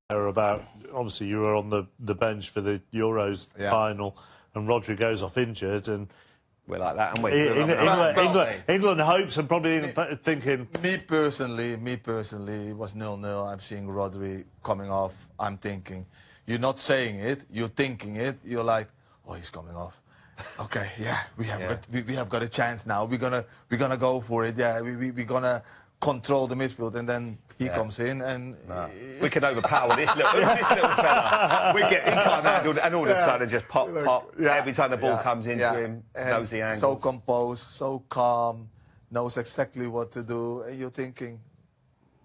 about, obviously you were on the bench for the Euros final, and Rodri goes off injured, and we're like that, and England hopes and probably thinking. Me personally, it was 0-0. I'm seeing Rodri coming off. I'm thinking, you're not saying it, you're thinking it. You're like, oh, he's coming off. Okay, yeah, we have got a chance now. We're gonna go for it. Yeah, we're gonna control the midfield, and then he comes in, and we can overpower this little fella. He can't handle, and all of a sudden just pop. Every time the ball comes into him, knows the angle. So composed, so calm, knows exactly what to do, and you're thinking,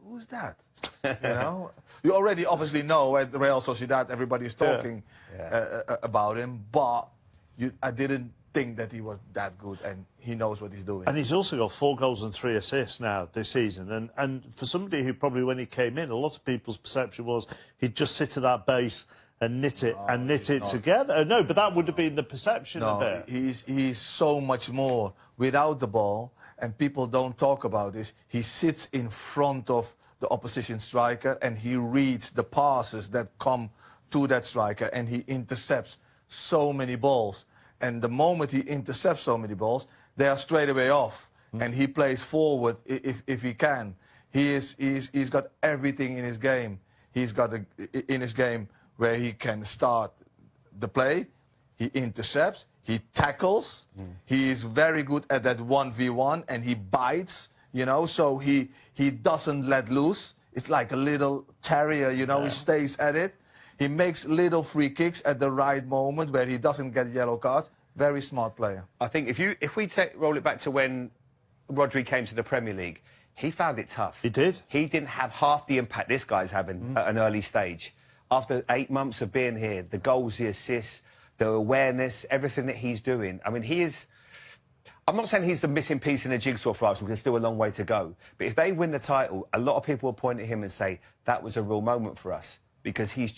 who's that? You know, you already obviously know at Real Sociedad everybody's talking about him, but I didn't think that he was that good, and he knows what he's doing. And he's also got 4 goals and 3 assists now this season. And for somebody who probably, when he came in, a lot of people's perception was he'd just sit at that base and knit it together. No, but that would have been the perception of it. He's so much more without the ball, and people don't talk about this. He sits in front of the opposition striker, and he reads the passes that come to that striker, and he intercepts so many balls. And the moment he intercepts so many balls, they are straight away off. And he plays forward if he can. He's got everything in his game. He's got in his game where he can start the play, he intercepts, he tackles. He is very good at that 1v1, and he bites, you know, so he doesn't let loose. It's like a little terrier, you know, he stays at it. He makes little free kicks at the right moment where he doesn't get yellow cards. Very smart player. I think if we roll it back to when Rodri came to the Premier League, he found it tough. He did. He didn't have half the impact this guy's having at an early stage. After 8 months of being here, the goals, the assists, the awareness, everything that he's doing. I mean, he is... I'm not saying he's the missing piece in the jigsaw for Arsenal, because there's still a long way to go. But if they win the title, a lot of people will point at him and say, that was a real moment for us. Because he's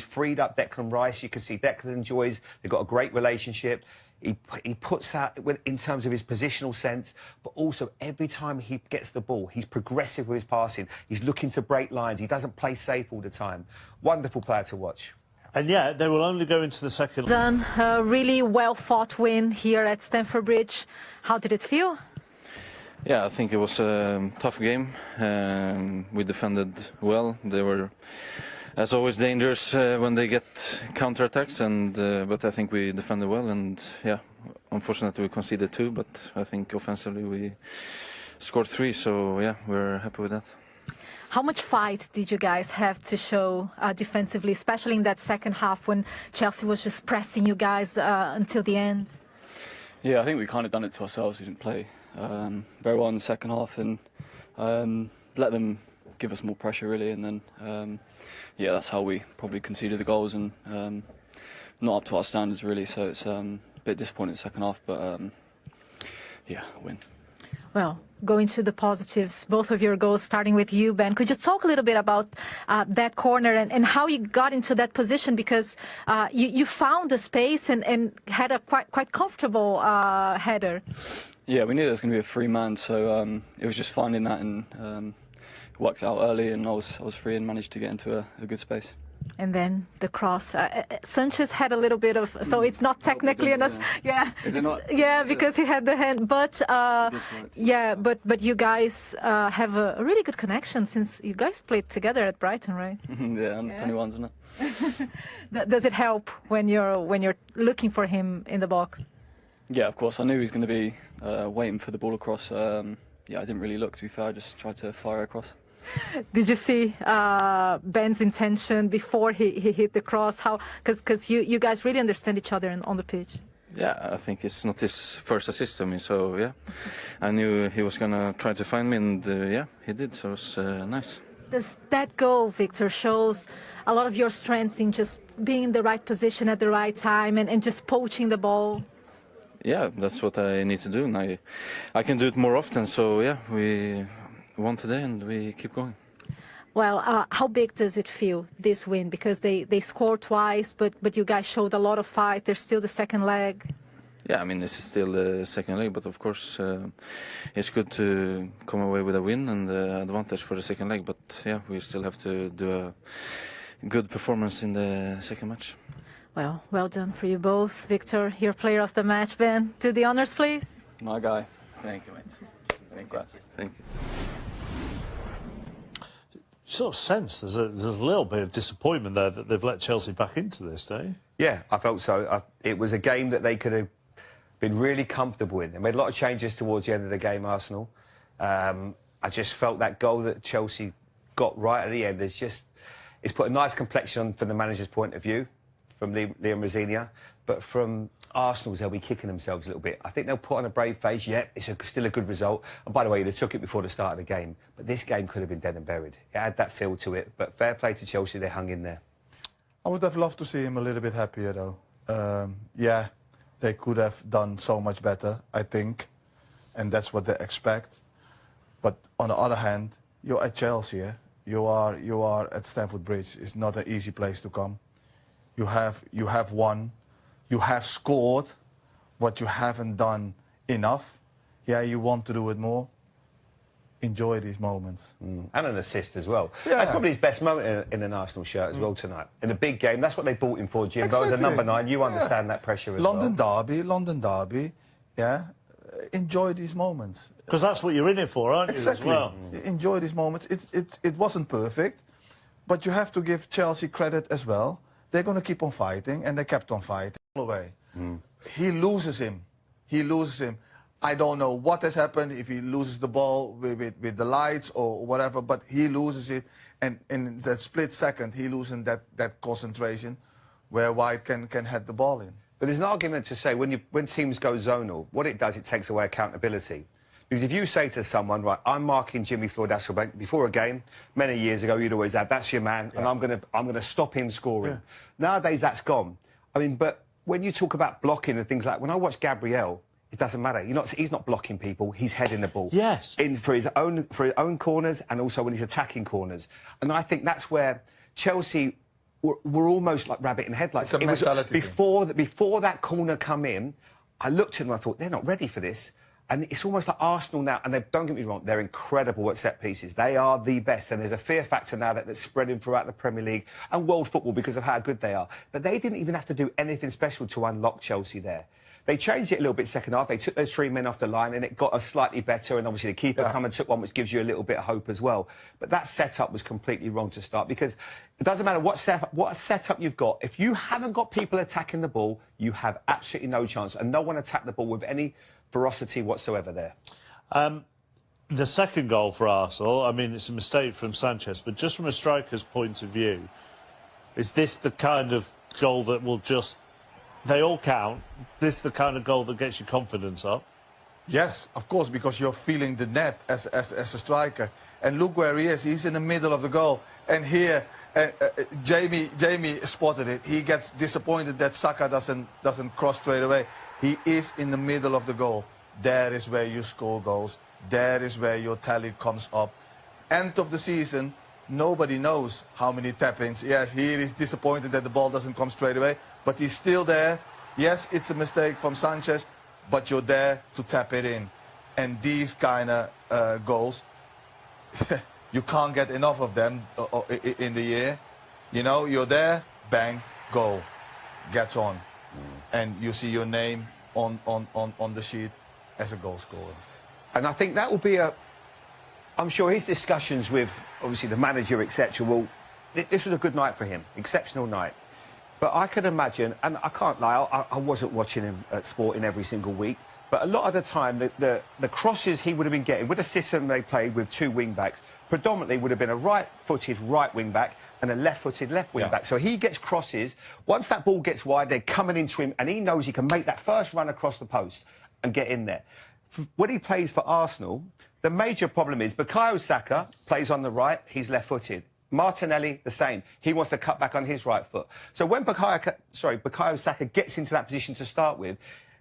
freed up Declan Rice. You can see Declan enjoys. They've got a great relationship. He puts out in terms of his positional sense, but also every time he gets the ball, he's progressive with his passing. He's looking to break lines. He doesn't play safe all the time. Wonderful player to watch. And yeah, they will only go into the second. Done a really well-fought win here at Stamford Bridge. How did it feel? Yeah, I think it was a tough game. We defended well. They were, as always, dangerous when they get counterattacks, but I think we defended well, and yeah, unfortunately we conceded 2, but I think offensively we scored 3, so yeah, we're happy with that. How much fight did you guys have to show defensively, especially in that second half when Chelsea was just pressing you guys until the end? Yeah, I think we kind of done it to ourselves. We didn't play very well in the second half, and let them give us more pressure really, and then yeah, that's how we probably conceded the goals, and not up to our standards really, so it's a bit disappointing in the second half, but yeah, win. Well, going to the positives, both of your goals, starting with you, Ben. Could you talk a little bit about that corner and how you got into that position? Because you found the space and had a quite comfortable header. Yeah, we knew there was going to be a free man, so it was just finding that, and worked out early, and I was free and managed to get into a good space. And then the cross. Sanchez had a little bit of, so it's not technically enough. Yeah. Is it not? Yeah, because he had the hand. But yeah, but you guys have a really good connection since you guys played together at Brighton, right? Yeah, under 21s, isn't it? Does it help when you're looking for him in the box? Yeah, of course. I knew he was going to be waiting for the ball across. Yeah, I didn't really look, to be fair. I just tried to fire across. Did you see Ben's intention before he hit the cross? How? Because you guys really understand each other on the pitch. Yeah, I think it's not his first assist to me, so yeah, I knew he was gonna try to find me, and yeah, he did. So it was nice. Does that goal, Victor, shows a lot of your strengths in just being in the right position at the right time and just poaching the ball? Yeah, that's what I need to do, and I can do it more often. So yeah, we won today, and we keep going. Well, how big does it feel, this win? Because they scored twice, but you guys showed a lot of fight. There's still the second leg. Yeah, I mean, this is still the second leg, but of course it's good to come away with a win and advantage for the second leg. But yeah, we still have to do good performance in the second match. Well, well done for you both. Victor, your player of the match. Ben, do the honors, please. My guy. Thank you, mate. Thank you. Thank you. Sort of sense there's a little bit of disappointment there that they've let Chelsea back into this, don't you? Yeah, I felt so. It was a game that they could have been really comfortable in. They made a lot of changes towards the end of the game, Arsenal. I just felt that goal that Chelsea got right at the end. It's put a nice complexion on from the manager's point of view, from Liam Rosenior, but from Arsenal's, they'll be kicking themselves a little bit. I think they'll put on a brave face. Yeah, it's still a good result. And by the way, they took it before the start of the game. But this game could have been dead and buried. It had that feel to it. But fair play to Chelsea, they hung in there. I would have loved to see him a little bit happier, though. Yeah, they could have done so much better, I think. And that's what they expect. But on the other hand, you're at Chelsea, eh? You are at Stanford Bridge. It's not an easy place to come. You have won. You have scored, but you haven't done enough. Yeah, you want to do it more. Enjoy these moments. And an assist as well. Yeah. That's probably his best moment in an Arsenal shirt as well tonight. In a big game, that's what they bought him for, Jim. Exactly. As a number 9, you understand that pressure as London Derby, yeah. Enjoy these moments. Because that's what you're in it for, aren't you, exactly. as well? Enjoy these moments. It wasn't perfect, but you have to give Chelsea credit as well. They're going to keep on fighting, and they kept on fighting. Away. He loses him. I don't know what has happened, if he loses the ball with the lights or whatever, but he loses it. And in that split second, he loses that concentration where White can head the ball in. But there's an argument to say when teams go zonal, what it does, it takes away accountability. Because if you say to someone, right, I'm marking Jimmy Floyd-Hasselbank before a game, many years ago you'd always have, that's your man, and I'm gonna stop him scoring. Yeah. Nowadays that's gone. I mean, but when you talk about blocking and things like, when I watch Gabriel, it doesn't matter. He's not blocking people. He's heading the ball. Yes. For his own corners, and also when he's attacking corners. And I think that's where Chelsea were almost like rabbit in headlights. It's a mentality before that corner come in, I looked at them and I thought, they're not ready for this. And it's almost like Arsenal now, and don't get me wrong, they're incredible at set pieces. They are the best, and there's a fear factor now that's spreading throughout the Premier League and world football because of how good they are. But they didn't even have to do anything special to unlock Chelsea there. They changed it a little bit second half. They took those 3 men off the line, and it got us slightly better, and obviously the keeper come and took one, which gives you a little bit of hope as well. But that setup was completely wrong to start, because it doesn't matter what setup you've got. If you haven't got people attacking the ball, you have absolutely no chance, and no one attacked the ball with any ferocity whatsoever there. The second goal for Arsenal, I mean, it's a mistake from Sanchez, but just from a striker's point of view, is this the kind of goal that will just... They all count. This is the kind of goal that gets your confidence up? Yes, of course, because you're feeling the net as a striker. And look where he is. He's in the middle of the goal. And here, Jamie spotted it. He gets disappointed that Saka doesn't cross straight away. He is in the middle of the goal. There is where you score goals. There is where your tally comes up. End of the season, nobody knows how many tap-ins. Yes, he is disappointed that the ball doesn't come straight away, but he's still there. Yes, it's a mistake from Sanchez, but you're there to tap it in. And these kind of goals, you can't get enough of them in the year. You know, you're there, bang, goal, gets on. And you see your name on the sheet as a goal scorer. And I think that will be I'm sure his discussions with, obviously, the manager, etc. This was a good night for him, exceptional night. But I can imagine, and I can't lie, I wasn't watching him at Sporting every single week, but a lot of the time, the crosses he would have been getting, with the system they played with 2 wing-backs, predominantly would have been a right-footed right wing-back and a left-footed left wing-back. So he gets crosses. Once that ball gets wide, they're coming into him, and he knows he can make that first run across the post and get in there. When he plays for Arsenal, the major problem is Bukayo Saka plays on the right, he's left-footed. Martinelli, the same. He wants to cut back on his right foot. So when Bukayo Saka gets into that position to start with,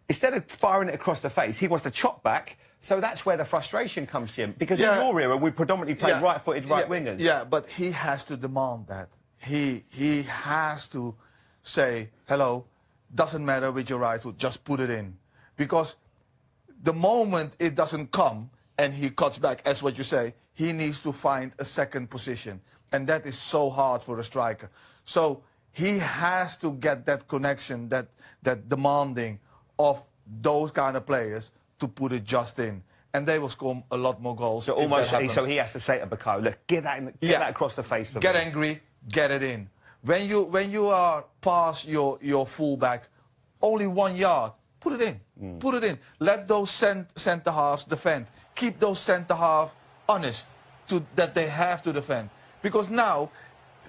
instead of firing it across the face, he wants to chop back. So that's where the frustration comes, Jim. Because in your era, we predominantly played right-footed right wingers. Yeah, but he has to demand that. He has to say, hello, doesn't matter with your right foot, just put it in. Because the moment it doesn't come and he cuts back, as what you say, he needs to find a second position. And that is so hard for a striker. So he has to get that connection, that demanding of those kind of players to put it just in. And they will score a lot more goals. So almost, so he has to say to Bako, look, get that across the face for Get me. angry, get it in. When you are past your fullback, only 1 yard, put it in. Put it in. Let those centre halves defend. Keep those centre halves honest that they have to defend. Because now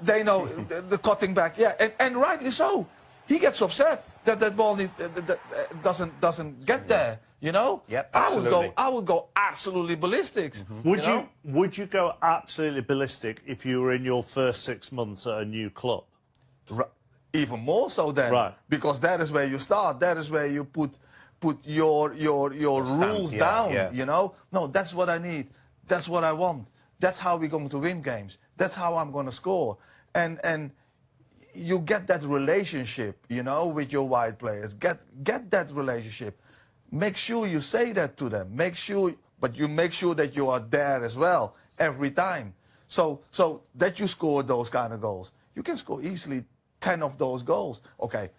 they know the cutting back. Yeah, and rightly so. He gets upset that ball doesn't get there. You know, yep, absolutely. I would go absolutely ballistics. Would you go absolutely ballistic if you were in your first 6 months at a new club? Even more so then, right? Because that is where you start. That is where you put your rules down. Yeah. You know, no, that's what I need. That's what I want. That's how we're going to win games. That's how I'm going to score. And you get that relationship, you know, with your wide players. Get that relationship. Make sure you say that to them. But you make sure that you are there as well every time. So that you score those kind of goals. You can score easily 10 of those goals. Okay,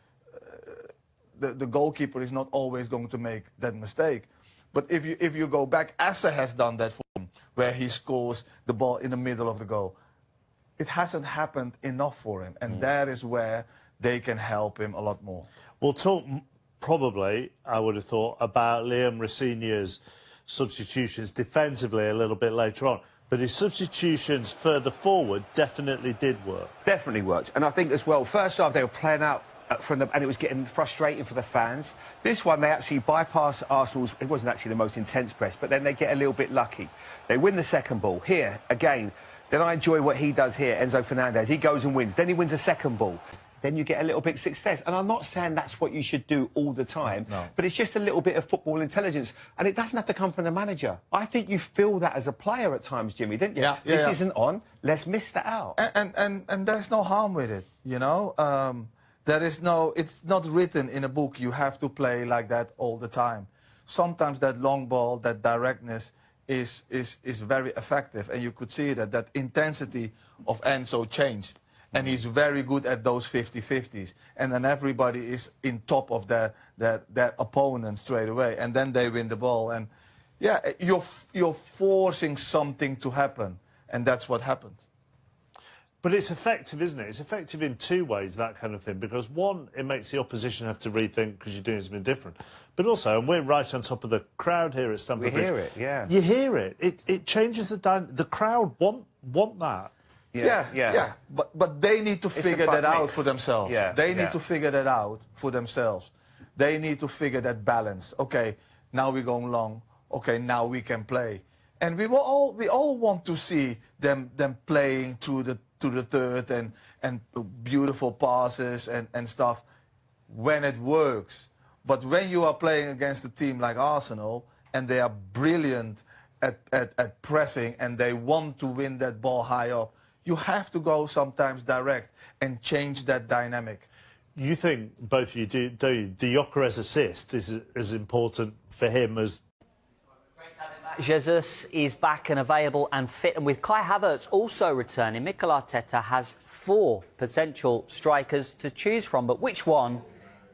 the goalkeeper is not always going to make that mistake. But if you go back, Esse has done that for him, where he scores the ball in the middle of the goal. It hasn't happened enough for him, and that is where they can help him a lot more. We'll talk probably, I would have thought, about Liam Rosenior's substitutions defensively a little bit later on. But his substitutions further forward definitely did work. Definitely worked. And I think as well, first half they were playing out from the, and it was getting frustrating for the fans. This one, they actually bypass Arsenal's, it wasn't actually the most intense press, but then they get a little bit lucky. They win the second ball. Here, again, then I enjoy what he does here, Enzo Fernandez. He goes and wins. Then he wins a second ball. Then you get a little bit of success. And I'm not saying that's what you should do all the time, but it's just a little bit of football intelligence. And it doesn't have to come from the manager. I think you feel that as a player at times, Jimmy, didn't you? Yeah. This isn't on. Let's miss that out. And there's no harm with it, you know? It's not written in a book. You have to play like that all the time. Sometimes that long ball, that directness is very effective. And you could see that intensity of Enzo changed. And he's very good at those 50-50s. And then everybody is in top of their opponent straight away. And then they win the ball. And, yeah, you're forcing something to happen. And that's what happened. But it's effective, isn't it? It's effective in two ways, that kind of thing. Because, one, it makes the opposition have to rethink because you're doing something different. But also, and we're right on top of the crowd here at Stanford Bridge. We hear it, yeah. You hear it. It changes the crowd want that. Yeah. But they need to figure that out for themselves. Yeah, they need to figure that out for themselves. They need to figure that balance. Okay, now we're going long. Okay, now we can play. And we all want to see them playing to the third and beautiful passes and stuff when it works. But when you are playing against a team like Arsenal and they are brilliant at pressing and they want to win that ball high up, you have to go sometimes direct and change that dynamic. You think, both of you do you, the Gyökeres assist is as important for him as... Jesus is back and available and fit, and with Kai Havertz also returning, Mikel Arteta has 4 potential strikers to choose from, but which one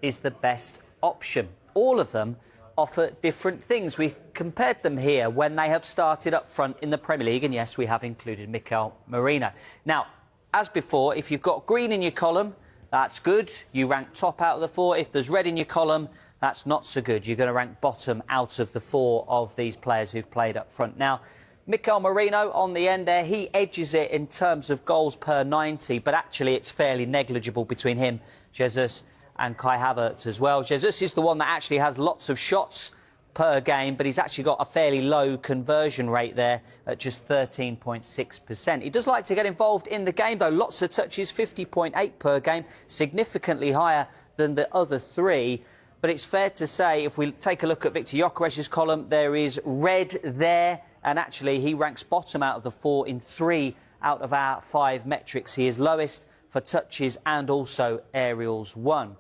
is the best option? All of them offer different things. We compared them here when they have started up front in the Premier League, and yes, we have included Mikel Merino. Now, as before, if you've got green in your column, that's good. You rank top out of the 4. If there's red in your column, that's not so good. You're going to rank bottom out of the 4 of these players who've played up front. Now, Mikel Merino on the end there, he edges it in terms of goals per 90, but actually it's fairly negligible between him, Jesus, and Kai Havertz as well. Jesus is the one that actually has lots of shots per game, but he's actually got a fairly low conversion rate there at just 13.6%. He does like to get involved in the game, though. Lots of touches, 50.8 per game, significantly higher than the other 3. But it's fair to say, if we take a look at Victor Gyökeres' column, there is red there, and actually he ranks bottom out of the 4 in 3 out of our 5 metrics. He is lowest for touches and also aerials 1.